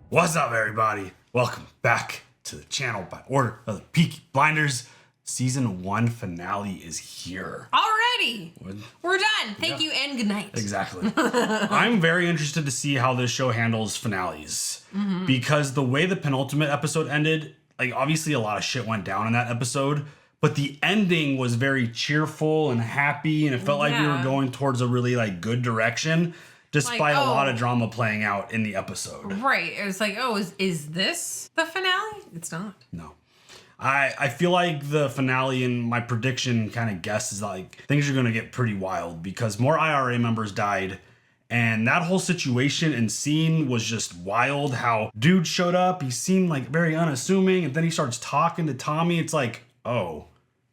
What's up, everybody? Welcome back to the channel by order of the Peaky Blinders. Season 1 finale is here. Already! We're done. Thank you and good night. Exactly. I'm very interested to see how this show handles finales. Because the way the penultimate episode ended, like obviously a lot of shit went down in that episode, but the ending was very cheerful and happy, and it felt like we were going towards a really like good direction. Despite a lot of drama playing out in the episode. Right. It was like, oh, is this the finale? It's not. No. I feel like the finale and my prediction kind of guess is like things are going to get pretty wild because more IRA members died. And that whole situation and scene was just wild. How dude showed up. He seemed like very unassuming. And then he starts talking to Tommy. It's like, oh,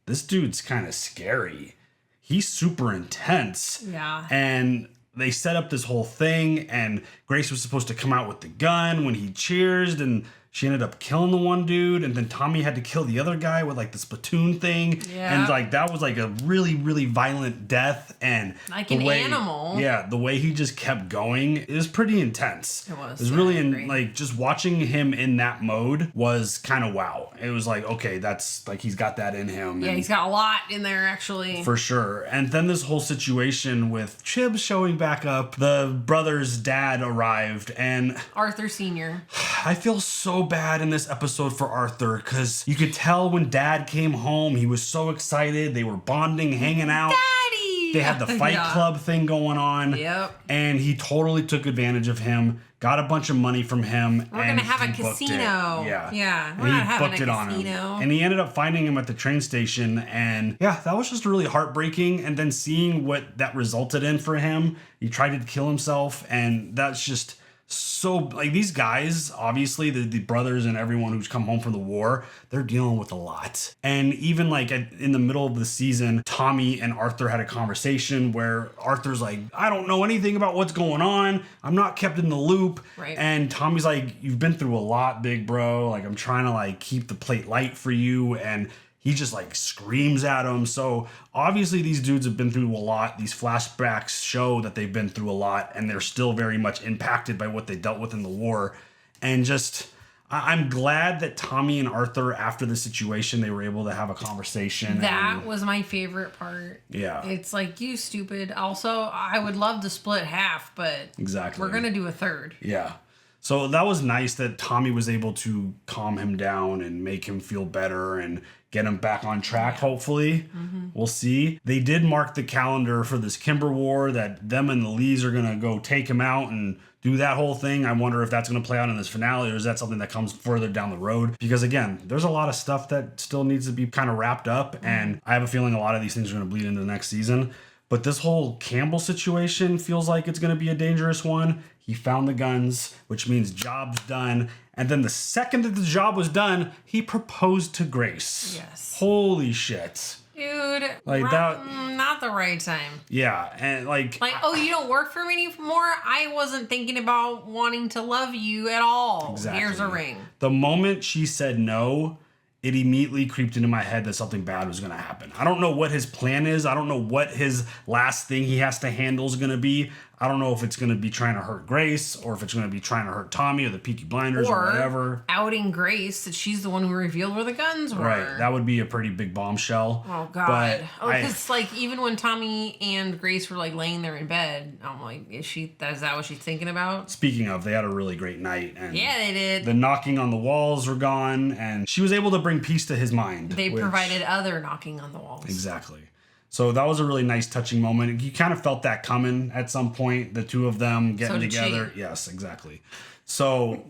this dude's kind of scary. He's super intense. Yeah. And they set up this whole thing, and Grace was supposed to come out with the gun when he cheersed, and she ended up killing the one dude, and then Tommy had to kill the other guy with like the spittoon thing. Yeah. And like that was like a really, really violent death. And like an animal. Yeah, the way he just kept going, it was pretty intense. It was. It was really like just watching him in that mode was kind of wow. It was like, okay, that's like he's got that in him. Yeah, he's got a lot in there actually. For sure. And then this whole situation with Chib showing back up, the brother's dad arrived, and Arthur Sr. I feel so bad in this episode for Arthur because you could tell when dad came home, he was so excited. They were bonding, hanging out. Daddy! They had the fight club thing going on. Yep. And he totally took advantage of him, got a bunch of money from him. We're going to have a casino. Yeah. Yeah. We're not having a casino. And he ended up finding him at the train station. And yeah, that was just really heartbreaking. And then seeing what that resulted in for him, he tried to kill himself. And that's just so like these guys, obviously the brothers and everyone who's come home from the war, they're dealing with a lot. And even like in the middle of the season, Tommy and Arthur had a conversation where Arthur's like, I don't know anything about what's going on. I'm not kept in the loop. Right. And Tommy's like, you've been through a lot, big bro. Like I'm trying to like keep the plate light for you. And he just like screams at him. So obviously these dudes have been through a lot. These flashbacks show that they've been through a lot and they're still very much impacted by what they dealt with in the war. And just, I'm glad that Tommy and Arthur, after the situation, they were able to have a conversation. That was my favorite part. Yeah. It's like, you stupid. Also, I would love to split half, but exactly, we're going to do a third. Yeah. So that was nice that Tommy was able to calm him down and make him feel better and get him back on track, hopefully. We'll see. They did mark the calendar for this Kimber War that them and the Lees are going to go take him out and do that whole thing. I wonder if that's going to play out in this finale, or is that something that comes further down the road? Because again, there's a lot of stuff that still needs to be kind of wrapped up, and I have a feeling a lot of these things are going to bleed into the next season. But this whole Campbell situation feels like it's going to be a dangerous one. He found the guns, which means job's done. And then the second that the job was done, he proposed to Grace. Yes. Holy shit. Dude, like that, not the right time. Yeah, and like, oh, you don't work for me anymore? I wasn't thinking about wanting to love you at all. Exactly. Here's a ring. The moment she said no, it immediately creeped into my head that something bad was going to happen. I don't know what his plan is. I don't know what his last thing he has to handle is going to be. I don't know if it's going to be trying to hurt Grace or if it's going to be trying to hurt Tommy or the Peaky Blinders or whatever. Outing Grace that she's the one who revealed where the guns were. Right. That would be a pretty big bombshell. Oh, God. Because like even when Tommy and Grace were like laying there in bed, I'm like, is that what she's thinking about? Speaking of, they had a really great night. And yeah, they did. The knocking on the walls were gone, and she was able to bring peace to his mind. They provided other knocking on the walls. Exactly. So that was a really nice touching moment. You kind of felt that coming at some point, the two of them getting together. Yes, exactly. So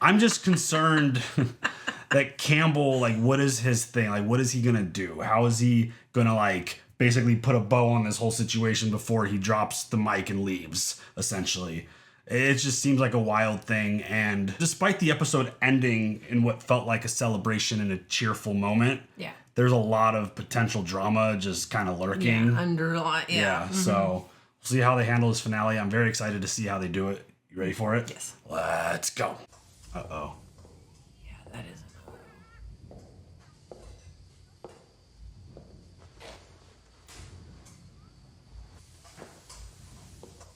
I'm just concerned that Campbell, like, what is his thing? Like, what is he going to do? How is he going to, like, basically put a bow on this whole situation before he drops the mic and leaves, essentially? It just seems like a wild thing. And despite the episode ending in what felt like a celebration and a cheerful moment, there's a lot of potential drama just kind of lurking. Yeah, underlying. Yeah. So we'll see how they handle this finale. I'm very excited to see how they do it. You ready for it? Yes. Let's go. Uh-oh. Yeah, that is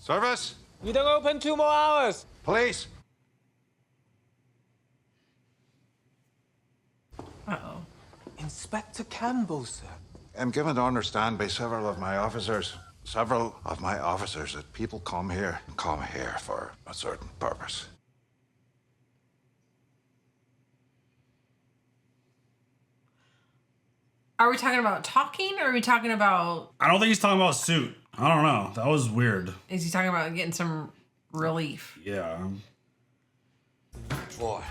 Service? We don't open 2 more hours. Police? Inspector Campbell, sir. I'm given to understand by several of my officers that people come here for a certain purpose. Are we talking about talking, or are we talking about... I don't think he's talking about suit. I don't know. That was weird. Is he talking about getting some relief? Yeah. What?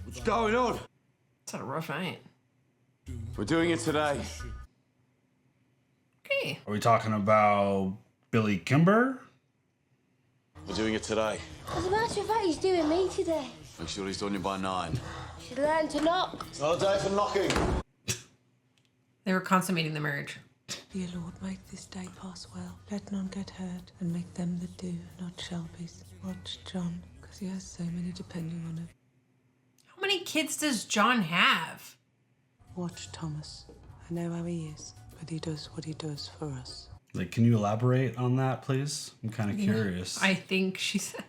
What's going on? It's had a rough night. We're doing it today. Okay. Are we talking about Billy Kimber? We're doing it today. As a matter of fact, he's doing me today. Make sure he's done you by 9. Should learn to knock. It's not a day for knocking. They were consummating the marriage. Dear Lord, make this day pass well. Let none get hurt, and make them that do not shall be. Watch John, because he has so many depending on it. How many kids does John have? Watch Thomas. I know how he is, but he does what he does for us. Like, can you elaborate on that, please? I'm kind of curious. I think she says.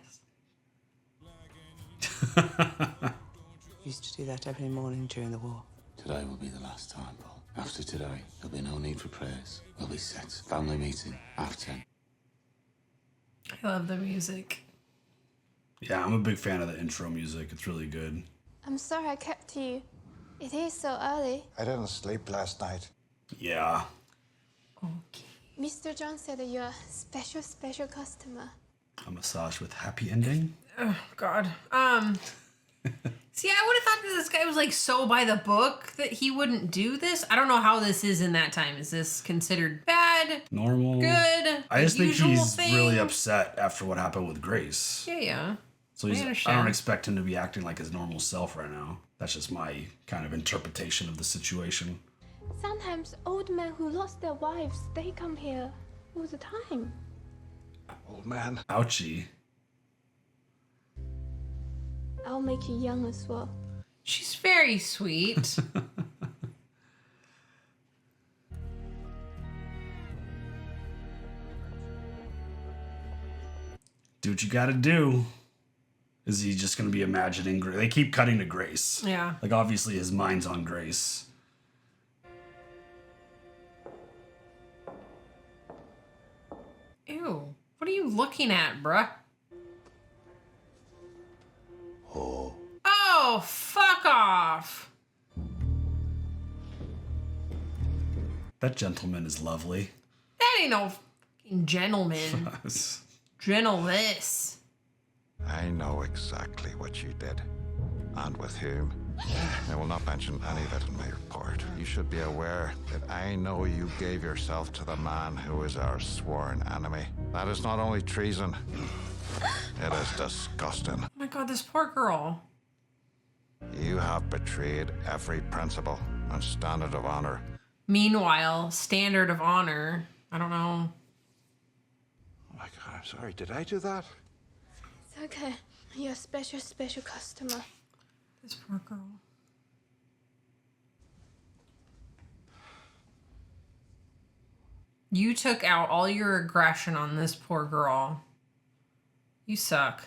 Used to do that every morning during the war. Today will be the last time, Paul. After today, there'll be no need for prayers. We'll be set. Family meeting, 10:30. I love the music. Yeah, I'm a big fan of the intro music. It's really good. I'm sorry I kept you. It is so early. I didn't sleep last night. Yeah. Okay. Mr. John said that you're a special customer. A massage with happy ending. Oh, God. See, I would have thought that this guy was like so by the book that he wouldn't do this. I don't know how this is in that time. Is this considered bad? Normal? Good? I just think usual he's thing? really upset after what happened with Grace. Yeah. So I I understand. don't expect him to be acting like his normal self right now. That's just my kind of interpretation of the situation. Sometimes old men who lost their wives, they come here all the time. Old man. Ouchie. I'll make you young as well. She's very sweet. Do what you gotta do. Is he just gonna be imagining Grace? They keep cutting to Grace. Yeah. Like, obviously his mind's on Grace. Ew. What are you looking at, bruh? Oh, fuck off. That gentleman is lovely. That ain't no fucking gentleman. Gentleness. I know exactly what you did, and with whom. I will not mention any of it in my report. You should be aware that I know you gave yourself to the man who is our sworn enemy. That is not only treason, it is disgusting. Oh my God, this poor girl. You have betrayed every principle and standard of honor. Meanwhile, standard of honor. I don't know. Oh my God, I'm sorry. Did I do that? It's okay. You're a special customer. This poor girl. You took out all your aggression on this poor girl. You suck.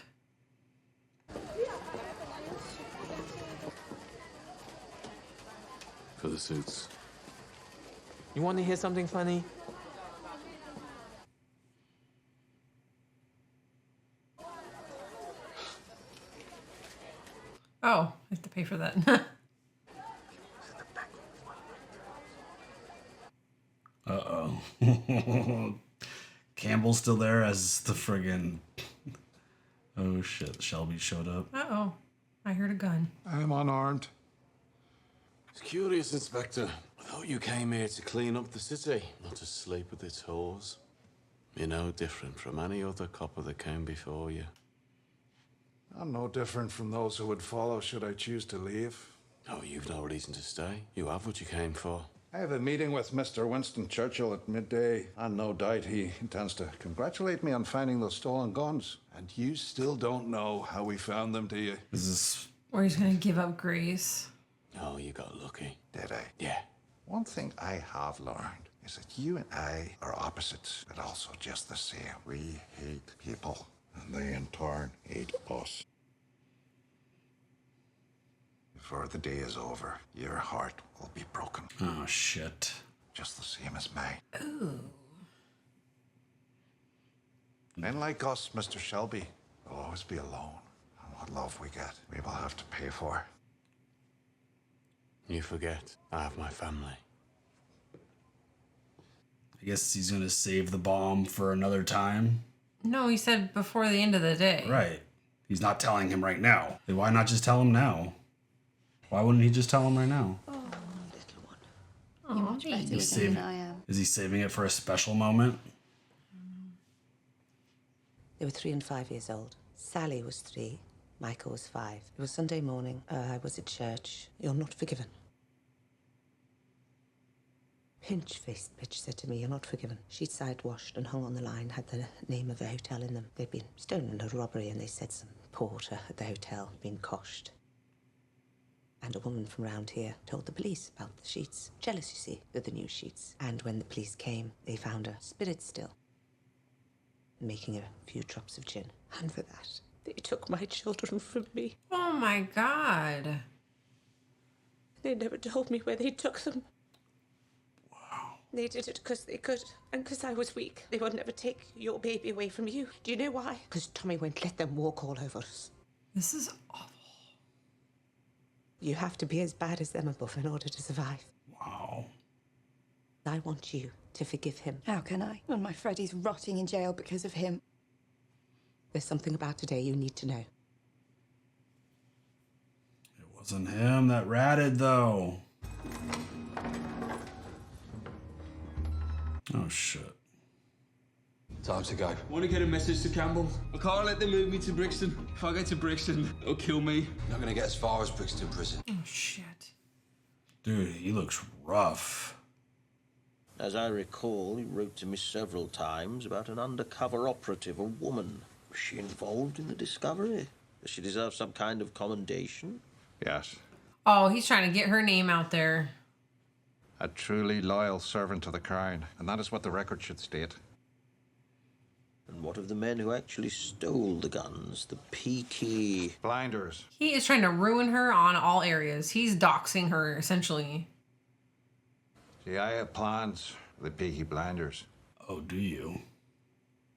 For the suits. You want to hear something funny? Oh, I have to pay for that. Uh-oh. Campbell's still there as the friggin'... Oh, shit. Shelby showed up. Uh-oh. I heard a gun. I'm unarmed. It's curious, Inspector. I thought you came here to clean up the city, not to sleep with its whores. You're no different from any other copper that came before you. I'm no different from those who would follow should I choose to leave. Oh, you've no reason to stay. You have what you came for. I have a meeting with Mr. Winston Churchill at midday, and no doubt he intends to congratulate me on finding those stolen guns. And you still don't know how we found them, do you? Is this... Or he's gonna give up Grace. Oh, you got lucky. Did I? Yeah. One thing I have learned is that you and I are opposites, but also just the same. We hate people, and they in turn hate us. before the day is over, your heart will be broken. Oh, shit. Just the same as mine. Ooh. Men like us, Mr. Shelby, will always be alone. And what love we get, we will have to pay for. You forget, I have my family. I guess he's gonna save the bomb for another time. No, he said before the end of the day. Right. He's not telling him right now. Then why not just tell him now? Why wouldn't he just tell him right now? Oh, little one. Oh, You're much better baby. with him than I am. Is he saving it for a special moment? They were 3 and 5 years old. Sally was 3. Michael was 5. It was Sunday morning. I was at church. You're not forgiven. Pinch-faced bitch said to me, you're not forgiven. She'd side-washed and hung on the line, had the name of a hotel in them. They'd been stolen in a robbery and they said some porter at the hotel had been coshed. And a woman from round here told the police about the sheets. Jealous, you see, of the new sheets. And when the police came, they found her spirit still, making a few drops of gin. And for that, they took my children from me. Oh my God. They never told me where they took them. Wow. They did it because they could, and because I was weak. They would never take your baby away from you. Do you know why? Because Tommy won't let them walk all over us. This is awful. You have to be as bad as them above in order to survive. Wow. I want you to forgive him. How can I, when my Freddie's rotting in jail because of him? There's something about today you need to know. It wasn't him that ratted, though. Oh, shit. Time to go. I want to get a message to Campbell. I can't let them move me to Brixton. If I get to Brixton, they'll kill me. Not going to get as far as Brixton Prison. Oh, shit. Dude, he looks rough. As I recall, he wrote to me several times about an undercover operative, a woman. Was she involved in the discovery? Does she deserve some kind of commendation? Yes. Oh, he's trying to get her name out there. A truly loyal servant to the crown. And that is what the record should state. And what of the men who actually stole the guns? The Peaky Blinders. He is trying to ruin her on all areas. He's doxing her, essentially. See, I have plans for the Peaky Blinders. Oh, do you?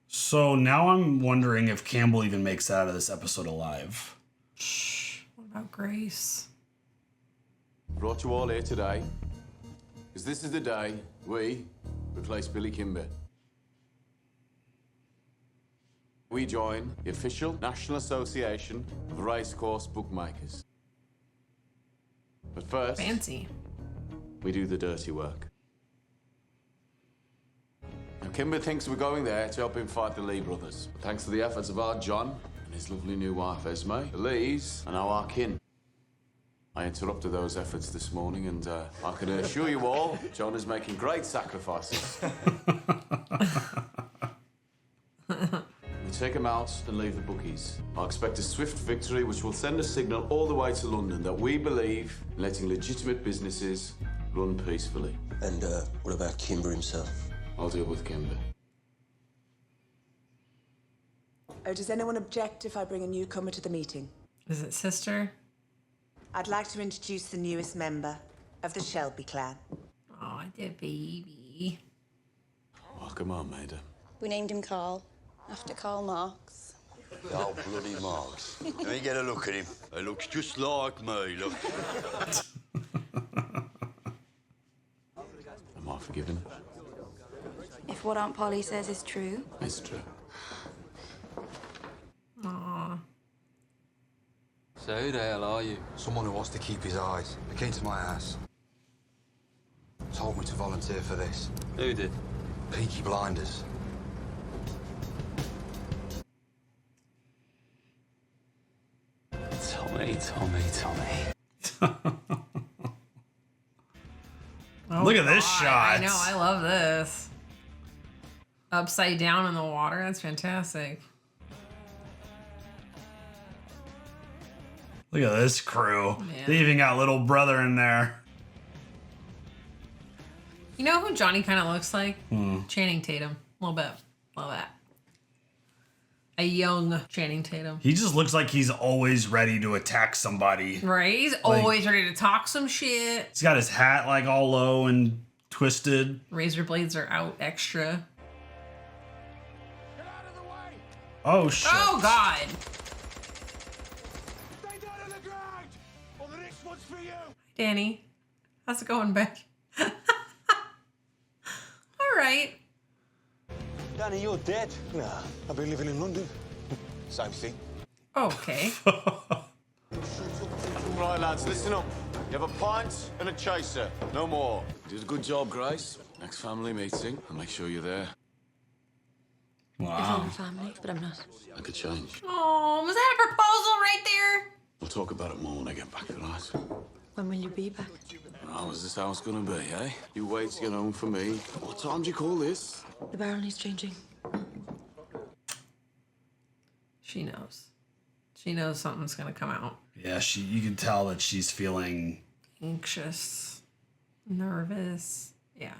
So now I'm wondering if Campbell even makes it out of this episode alive. Shh. What about Grace? Brought you all here today because this is the day we replace Billy Kimber. We join the official National Association of Racecourse Bookmakers. But first, Fancy. we do the dirty work. Now, Kimber thinks we're going there to help him fight the Lee brothers. But thanks to the efforts of our John and his lovely new wife, Esme, the Lees are now our kin. I interrupted those efforts this morning, and I can assure you all, John is making great sacrifices. We take him out and leave the bookies. I expect a swift victory which will send a signal all the way to London that we believe in letting legitimate businesses run peacefully. And what about Kimber himself? I'll deal with Kimber. Oh, does anyone object if I bring a newcomer to the meeting? Is it sister? I'd like to introduce the newest member of the Shelby clan. Oh, the baby. Welcome on, Maida. We named him Carl, after Karl Marx. Oh, bloody Marx. Let me get a look at him. He looks just like me, look. Am I forgiven? If what Aunt Polly says is true. It's true. Aww. So who the hell are you? Someone who wants to keep his eyes. They came to my house. Told me to volunteer for this. Who did? Peaky Blinders. Tommy. Oh, Look at this God. shot. I know, I love this. Upside down in the water. That's fantastic. Look at this crew. Man. They even got little brother in there. You know who Johnny kind of looks like? Channing Tatum. A little bit. A little bit. a young Channing Tatum. He just looks like he's always ready to attack somebody. Right? He's always ready to talk some shit. He's got his hat like all low and twisted. Razor blades are out extra. Oh, shit. Oh, God. Stay down on the ground, or the next one's for you. Danny, how's it going, Beck? All right. Danny, you're dead. Nah, I've been living in London. Same thing. Okay. Right, lads, listen up. You have a pint and a chaser. No more. You did a good job, Grace. Next family meeting, I'll make sure you're there. If I'm family, but I'm not. That could change. Oh, was that a proposal right there? We'll talk about it more when I get back, right? When will you be back? How is this house gonna be, eh? You wait to get home for me. What time do you call this? The barrel needs changing. She knows. She knows something's gonna come out. Yeah, you can tell that she's feeling Anxious. Nervous. Yeah.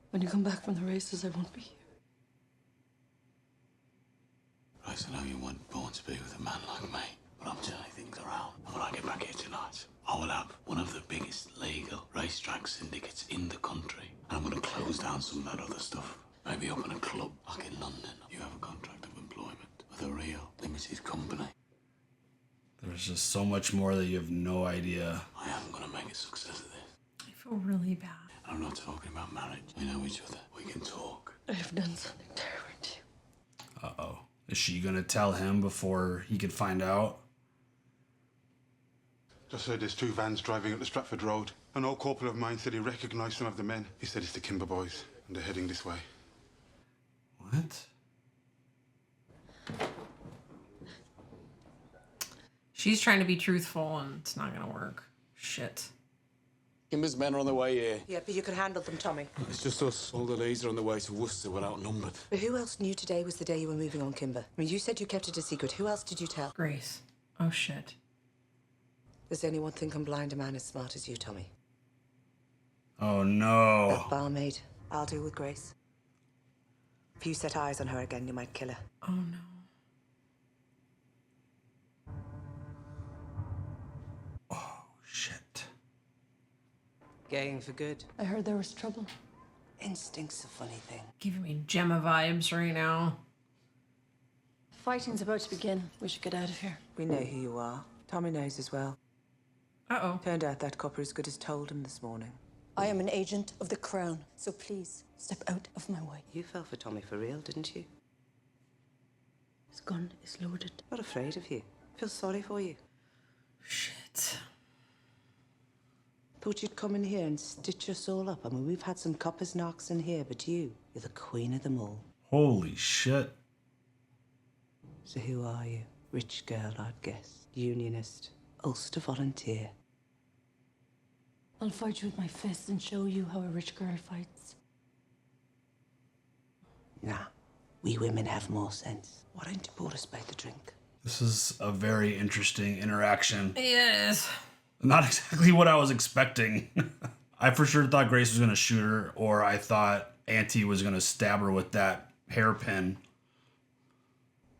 When you come back from the races, I won't be here. Grace, I know you weren't born to be with a man like me, but I'm turning things around. And when I get back here tonight, I will have one of the biggest legal racetrack syndicates in the country. And I'm going to close down some of that other stuff. Maybe open a club like in London. You have a contract of employment with a real limited company. there's just so much more that you have no idea. I am going to make a success of this. I feel really bad. I'm not talking about marriage. We know each other. We can talk. I have done something terrible to you. Uh-oh. Is she gonna tell him before he could find out? Just heard there's 2 vans driving up the Stratford Road. An old corporal of mine said he recognised some of the men. He said it's the Kimber boys, and they're heading this way. What? She's trying to be truthful and it's not gonna work. Shit. Kimber's men are on their way here. Yeah, but you can handle them, Tommy. It's just us. All the leads are on the way to Worcester. We're outnumbered. But who else knew today was the day you were moving on, Kimber? I mean, you said you kept it a secret. Who else did you tell? Grace. Oh, shit. There's only one thing can blind a man as smart as you, Tommy. Oh, no. That barmaid. I'll deal with Grace. If you set eyes on her again, you might kill her. Oh, no. Shit. Game for good. I heard there was trouble. Instinct's a funny thing. Giving me Gemma vibes right now. Fighting's about to begin. We should get out of here. We know who you are. Tommy knows as well. Uh-oh. Turned out that copper as good as told him this morning. I am an agent of the Crown, so please step out of my way. You fell for Tommy for real, didn't you? His gun is loaded. Not afraid of you. Feel sorry for you. Shit. Thought you'd come in here and stitch us all up. I mean, we've had some coppers knocks in here, but you're the queen of them all. Holy shit. So who are you? Rich girl, I'd guess. Unionist. Ulster volunteer. I'll fight you with my fists and show you how a rich girl fights. Nah, we women have more sense. Why don't you bought us both a drink? This is a very interesting interaction. It is. Not exactly what I was expecting. I for sure thought Grace was going to shoot her, or I thought Auntie was going to stab her with that hairpin.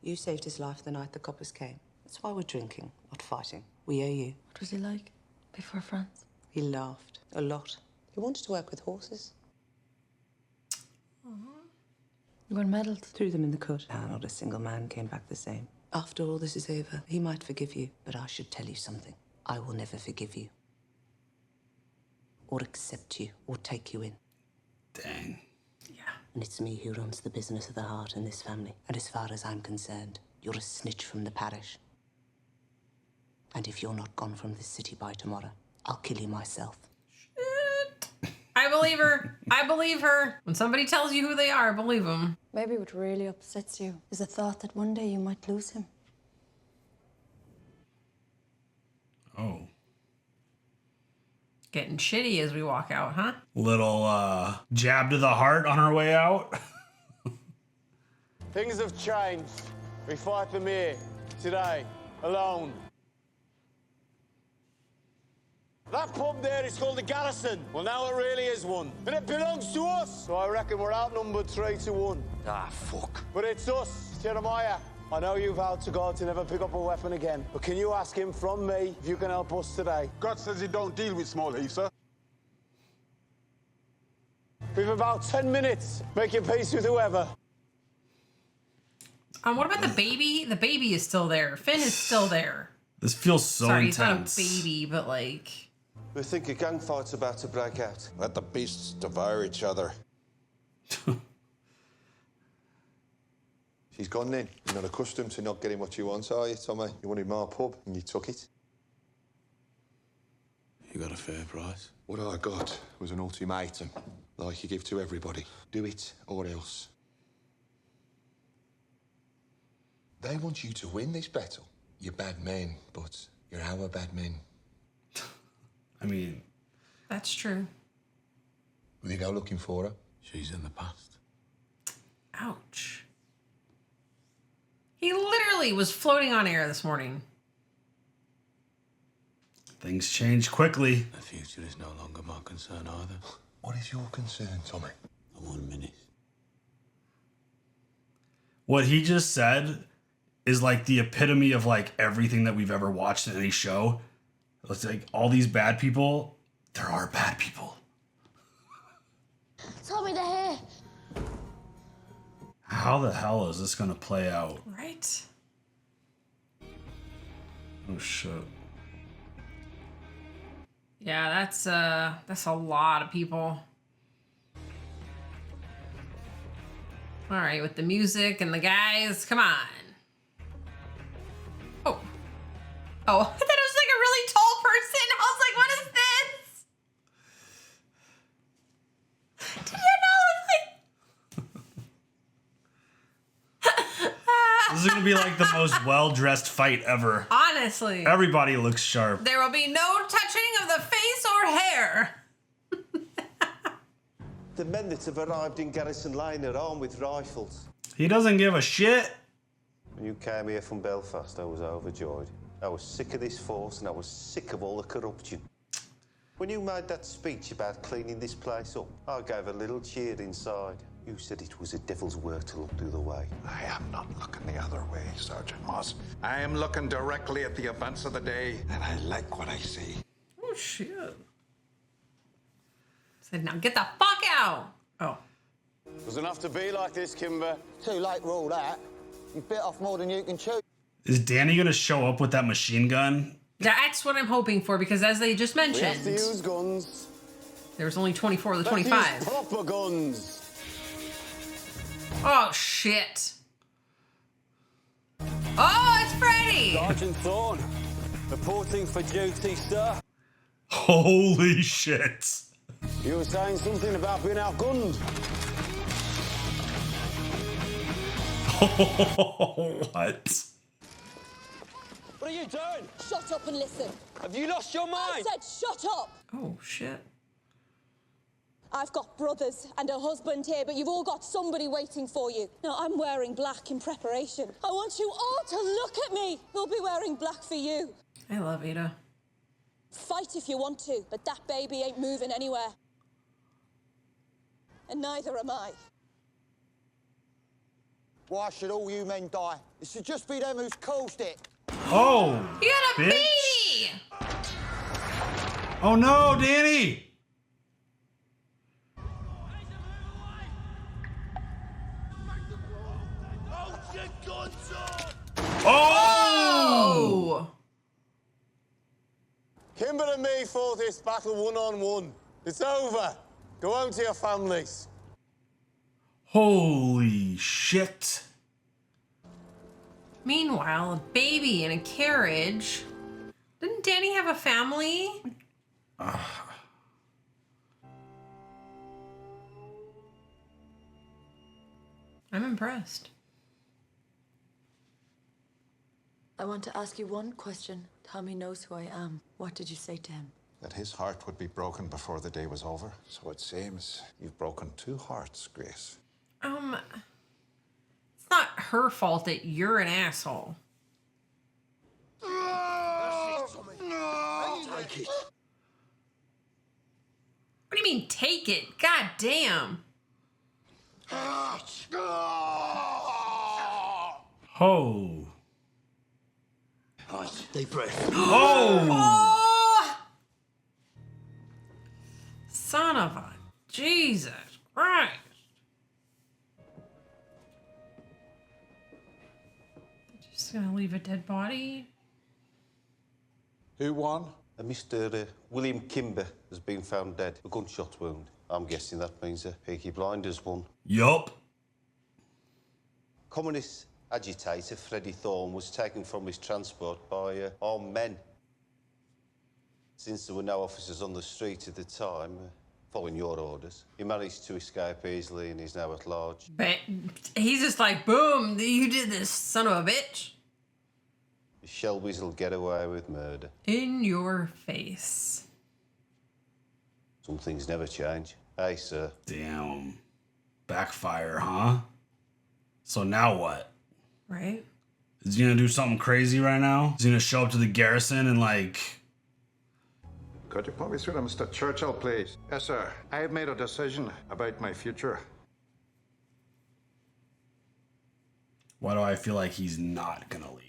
You saved his life the night the coppers came. That's why we're drinking, not fighting. We owe you. What was he like before France? He laughed a lot. He wanted to work with horses. You won medals. Threw them in the cut. Ah, not a single man came back the same. After all this is over, he might forgive you, but I should tell you something. I will never forgive you. Or accept you, or take you in. Dang. Yeah. And it's me who runs the business of the heart in this family. And as far as I'm concerned, you're a snitch from the parish. And if you're not gone from this city by tomorrow, I'll kill you myself. Shit. I believe her. I believe her. When somebody tells you who they are, believe them. Maybe what really upsets you is the thought that one day you might lose him. Oh. Getting shitty as we walk out, huh? Little jab to the heart on her way out. Things have changed. We fight them here, today, alone. That pub there is called the Garrison. Well, now it really is one. And it belongs to us. So I reckon we're outnumbered 3-1. Ah, fuck. But it's us, Jeremiah, I know you've vowed to God to never pick up a weapon again, but can you ask him from me if you can help us today? God says he don't deal with small heaves, sir. We've about 10 minutes. Make your peace with whoever. What about the baby? The baby is still there. Finn is still there. This feels so Sorry, intense. he's not a baby, but like... We think a gang fight's about to break out. Let the beasts devour each other. She's gone then. You're not accustomed to not getting what you want, are you, Tommy? You wanted more pub, and you took it. You got a fair price. What I got was an ultimatum, like you give to everybody. Do it or else. They want you to win this battle. You're bad men, but you're our bad men. I mean... That's true. Will you go looking for her? She's in the past. Ouch. He literally was floating on air this morning. Things change quickly. The future is no longer my concern either. What is your concern, Tommy? The 1 minute. What he just said is like the epitome of like everything that we've ever watched in any show. It's like all these bad people, there are bad people. Tommy, they're here. How the hell is this gonna play out? Right? Oh shit. Yeah, that's a lot of people. All right, with the music and the guys, come on. Oh, I thought it was like a really tall person. I was like, what is this? Did you know? This is gonna be like the most well-dressed fight ever. Honestly. Everybody looks sharp. There will be no touching of the face or hair. The men that have arrived in Garrison Lane are armed with rifles. He doesn't give a shit. When you came here from Belfast, I was overjoyed. I was sick of this force and I was sick of all the corruption. When you made that speech about cleaning this place up, I gave a little cheer inside. You said it was a devil's work to look the other way. I am not looking the other way, Sergeant Moss. I am looking directly at the events of the day, and I like what I see. Oh, shit. Said, now get the fuck out. Oh. Doesn't have to be like this, Kimber. Too late for all that. You bit off more than you can chew. Is Danny gonna show up with that machine gun? That's what I'm hoping for, because as they just mentioned, We have to use guns. there was only 24 of the Let's 25. use proper guns. Oh, shit. Oh, it's Freddy! Sergeant Thorne, reporting for duty, sir. Holy shit. You were saying something about being outgunned. What? What are you doing? Shut up and listen. Have you lost your mind? I said shut up. Oh, shit. I've got brothers and a husband here, but you've all got somebody waiting for you. Now, I'm wearing black in preparation. I want you all to look at me. We'll be wearing black for you. I love Ada. Fight if you want to, but that baby ain't moving anywhere. And neither am I. Why should all you men die? It should just be them who's caused it. Oh! You got a bitch. baby! Oh no, Danny! Oh! Kimber and me fought this battle one-on-one. It's over. Go home to your families. Holy shit. Meanwhile, a baby in a carriage. Didn't Danny have a family? I'm impressed. I want to ask you one question. Tommy knows who I am. What did you say to him? That his heart would be broken before the day was over. So it seems you've broken 2 hearts, Grace. It's not her fault that you're an asshole. Take it. What do you mean, take it? God damn. Oh. Nice. Deep breath. Oh! Son of a Jesus Christ. They're just gonna leave a dead body? Who won? Mr. William Kimber has been found dead. A gunshot wound. I'm guessing that means Peaky Blinders won. Yup. Communist agitator Freddie Thorne was taken from his transport by armed men. Since there were no officers on the street at the time, following your orders, he managed to escape easily and is now at large. But he's just like, boom, you did this, son of a bitch. The Shelbys will get away with murder. In your face. Some things never change. Hey, sir. Damn. Backfire, huh? So now what? Right? Is he gonna do something crazy right now? Is he gonna show up to the garrison and like... Could you put me through to Mr. Churchill, please? Yes, sir. I have made a decision about my future. Why do I feel like he's not gonna leave?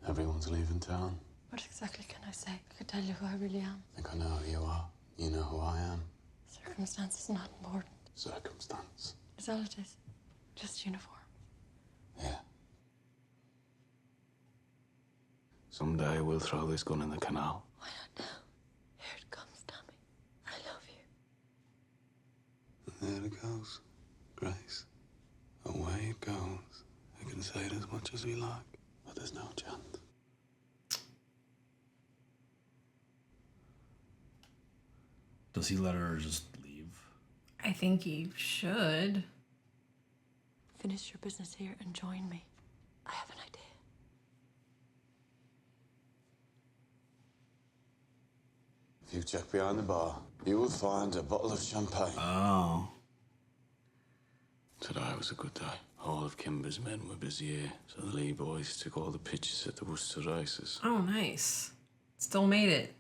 Everyone's leaving town. What exactly can I say? I could tell you who I really am. I think I know who you are. You know who I am. Circumstance is not important. Circumstance. Is all it is. Just uniform. Yeah. Someday we'll throw this gun in the canal. Why not now? Here it comes, Tommy. I love you. And there it goes. Grace. Away it goes. We can say it as much as we like, but there's no chance. Does he let her just leave? I think he should. Finish your business here and join me. I have an idea. If you check behind the bar, you will find a bottle of champagne. Oh. Today was a good day. All of Kimber's men were busy here, so the Lee boys took all the pictures at the Worcester races. Oh, nice. Still made it.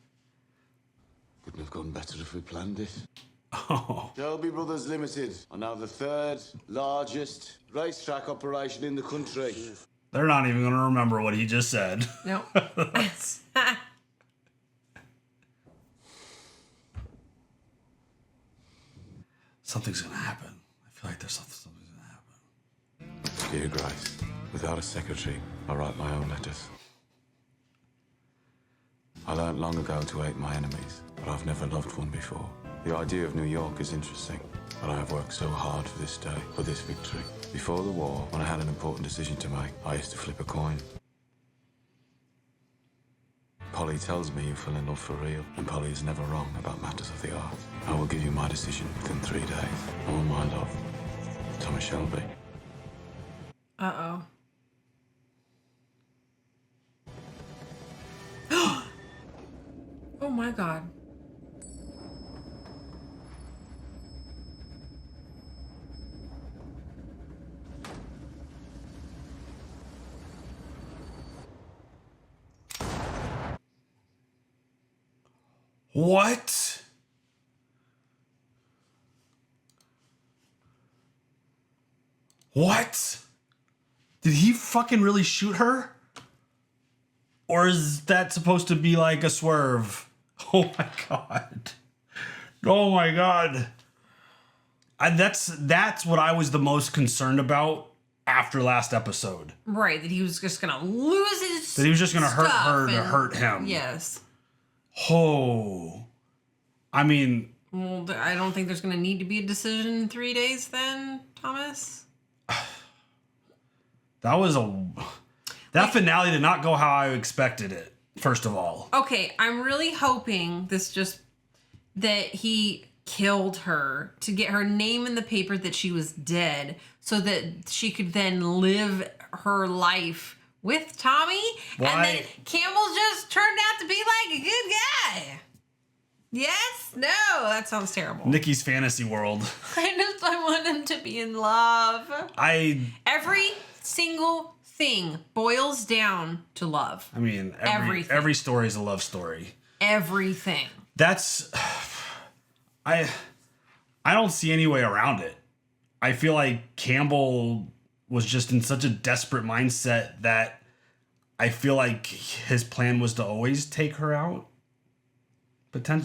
Wouldn't have gone better if we planned it. Oh. Shelby Brothers Limited are now the third largest racetrack operation in the country. They're not even gonna remember what he just said. No. Something's gonna happen. I feel like there's something's gonna happen. Dear Grace, without a secretary, I write my own letters. I learned long ago to hate my enemies, but I've never loved one before. The idea of New York is interesting, but I have worked so hard for this day, for this victory. Before the war, when I had an important decision to make, I used to flip a coin. Polly tells me you fell in love for real, and Polly is never wrong about matters of the art. I will give you my decision within 3 days. All my love, Thomas Shelby. Uh-oh. Oh my God. What? What? Did he fucking really shoot her? Or is that supposed to be like a swerve? Oh my God. Oh my God. That's what I was the most concerned about after last episode. Right, that he was just gonna lose his That he was just gonna hurt her to and- hurt him. Yes. Oh. I mean... Well, I don't think there's gonna need to be a decision in 3 days then, Thomas. That was that finale did not go how I expected it, first of all. Okay, I'm really hoping that he killed her to get her name in the paper that she was dead so that she could then live her life with Tommy. Why? And then Campbell just turned out to be like a good guy. Yes? No, that sounds terrible. Nikki's fantasy world. I want him to be in love. Every single thing boils down to love. I mean, Everything. every story is a love story. Everything. That's... I don't see any way around it. I feel like Campbell was just in such a desperate mindset that I feel like his plan was to always take her out.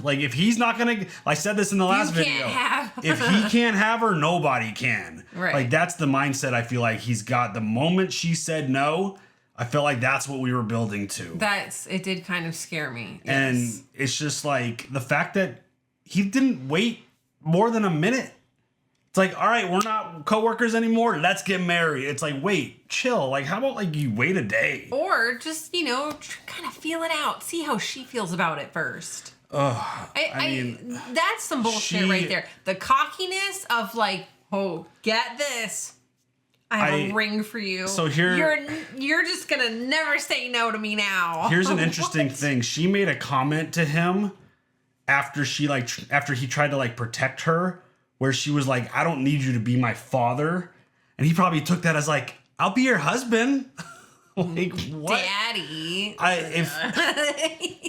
Like if he's not gonna, I said this in the last video, if he can't have her, nobody can. Right. Like that's the mindset I feel like he's got. The moment she said no, I felt like that's what we were building to. It did kind of scare me. Yes. And it's just like the fact that he didn't wait more than a minute. It's like, all right, we're not coworkers anymore. Let's get married. It's like, wait, chill. Like, how about like you wait a day? Or just, kind of feel it out. See how she feels about it first. Ugh, I mean, that's some bullshit right there. The cockiness of like, oh, get this. I have a ring for you. So here, you're just gonna never say no to me now. Here's an interesting thing. She made a comment to him after he tried to like protect her, where she was like, "I don't need you to be my father," and he probably took that as like, "I'll be your husband." Like what? Daddy.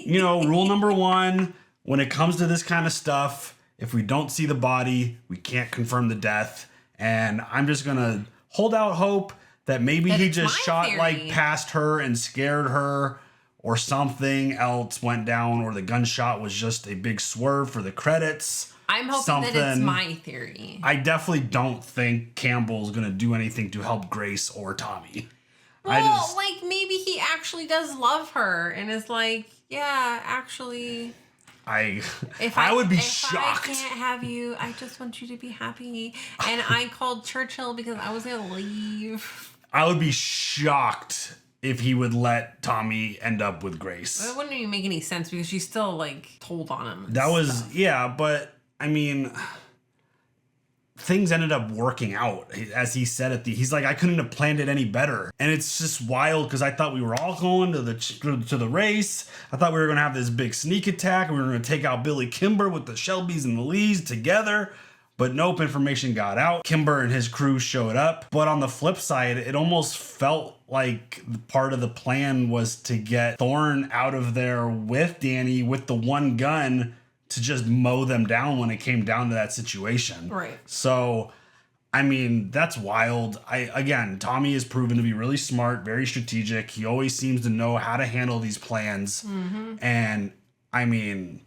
Rule number 1, when it comes to this kind of stuff, if we don't see the body, we can't confirm the death. And I'm just going to hold out hope that maybe he just shot like past her and scared her, or something else went down, or the gunshot was just a big swerve for the credits. I'm hoping that it's my theory. I definitely don't think Campbell's going to do anything to help Grace or Tommy. Well, like maybe he actually does love her and is like, yeah, actually, I would be shocked. If I can't have you, I just want you to be happy. And I called Churchill because I was gonna leave. I would be shocked if he would let Tommy end up with Grace. It wouldn't even make any sense because she's still like told on him. That was but I mean, things ended up working out, as he said at he's like, I couldn't have planned it any better. And it's just wild because I thought we were all going to the race. I thought we were going to have this big sneak attack. We were going to take out Billy Kimber with the Shelbys and the Lees together. But nope, information got out. Kimber and his crew showed up. But on the flip side, it almost felt like part of the plan was to get Thorne out of there with Danny with the one gun to just mow them down when it came down to that situation. Right. So, I mean, that's wild. Tommy is proven to be really smart, very strategic. He always seems to know how to handle these plans. Mm-hmm. And, I mean,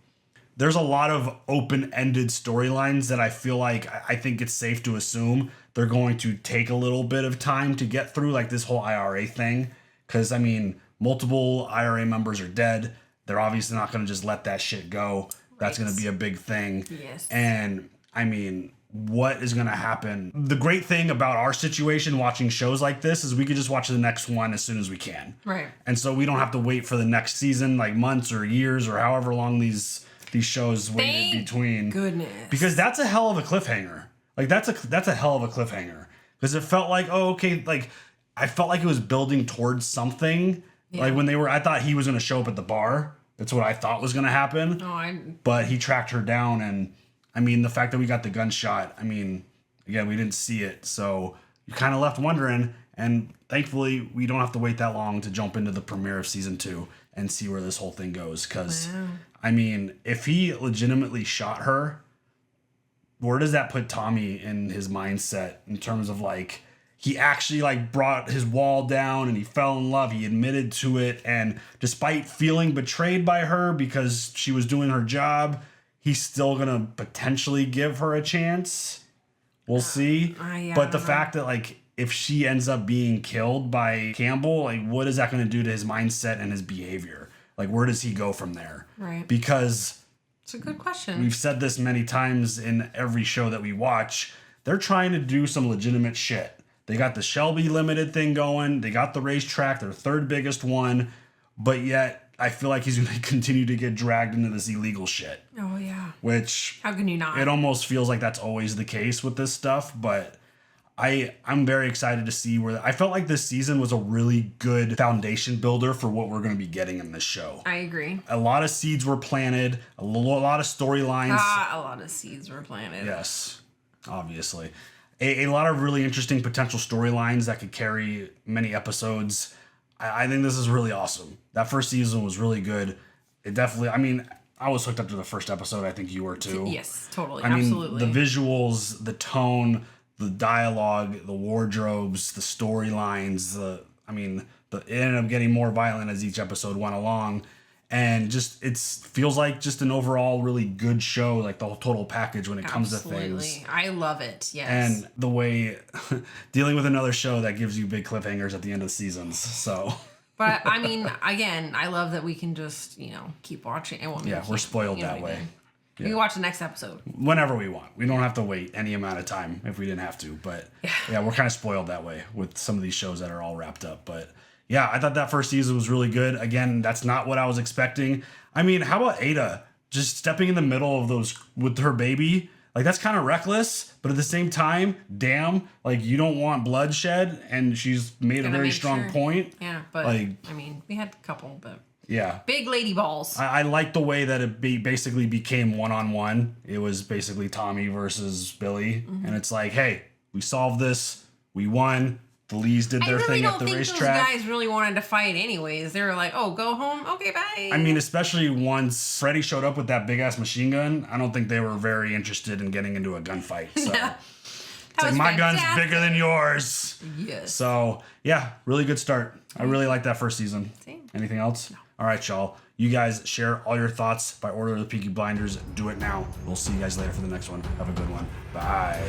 there's a lot of open-ended storylines that I feel like I think it's safe to assume they're going to take a little bit of time to get through, like this whole IRA thing. Because, I mean, multiple IRA members are dead. They're obviously not going to just let that shit go. That's going to be a big thing. Yes. And I mean, what is going to happen? The great thing about our situation watching shows like this is we could just watch the next one as soon as we can. Right. And so we don't have to wait for the next season, like months or years or however long these shows waited between. Goodness. Because that's a hell of a cliffhanger. Like that's a hell of a cliffhanger. Because it felt like, like I felt like it was building towards something. Yeah. Like when I thought he was going to show up at the bar. That's what I thought was going to happen. But he tracked her down. And I mean, the fact that we got the gunshot, I mean, again, we didn't see it. So you kind of left wondering. And thankfully, we don't have to wait that long to jump into the premiere of season 2 and see where this whole thing goes. Because, I mean, if he legitimately shot her, where does that put Tommy in his mindset in terms of like, he actually like brought his wall down and he fell in love. He admitted to it. And despite feeling betrayed by her because she was doing her job, he's still going to potentially give her a chance. We'll see. But the fact that like, if she ends up being killed by Campbell, like what is that going to do to his mindset and his behavior? Like, where does he go from there? Right. Because it's a good question. We've said this many times in every show that we watch. They're trying to do some legitimate shit. They got the Shelby Limited thing going. They got the racetrack, their third biggest one. But yet, I feel like he's going to continue to get dragged into this illegal shit. Oh, yeah. Which... how can you not? It almost feels like that's always the case with this stuff. But I'm very excited to see where... I felt like this season was a really good foundation builder for what we're going to be getting in this show. I agree. A lot of seeds were planted. A lot of storylines. A lot of seeds were planted. Yes, obviously. A lot of really interesting potential storylines that could carry many episodes. I think this is really awesome. That first season was really good. It definitely, I mean, I was hooked up to the first episode. I think you were too. Yes, totally. I mean, absolutely. the visuals, the tone, the dialogue, the wardrobes, the storylines, it ended up getting more violent as each episode went along. And just it feels like just an overall really good show, like the whole total package when it comes to things. I love it. Yes. And the way dealing with another show that gives you big cliffhangers at the end of the seasons. So. But I mean, again, I love that we can just keep watching. We're spoiled that way. We can watch the next episode whenever we want. We don't have to wait any amount of time if we didn't have to. But yeah, we're kind of spoiled that way with some of these shows that are all wrapped up. But yeah, I thought that first season was really good. Again, that's not what I was expecting. I mean, how about Ada just stepping in the middle of those with her baby? Like, that's kind of reckless, but at the same time, damn, like, you don't want bloodshed, and she's made a very strong point. Yeah, but like, I mean, we had a couple, but yeah, big lady balls. I like the way that it basically became one-on-one. It was basically Tommy versus Billy, and it's like, hey, we solved this, we won. The Lees did their thing at the racetrack. I really don't think those guys really wanted to fight anyways. They were like, oh, go home? Okay, bye. I mean, especially once Freddy showed up with that big-ass machine gun, I don't think they were very interested in getting into a gunfight. So. It's like, my gun's bigger than yours. Yes. So, yeah, really good start. I really like that first season. Same. Anything else? No. All right, y'all. You guys share all your thoughts by order of the Peaky Blinders. Do it now. We'll see you guys later for the next one. Have a good one. Bye.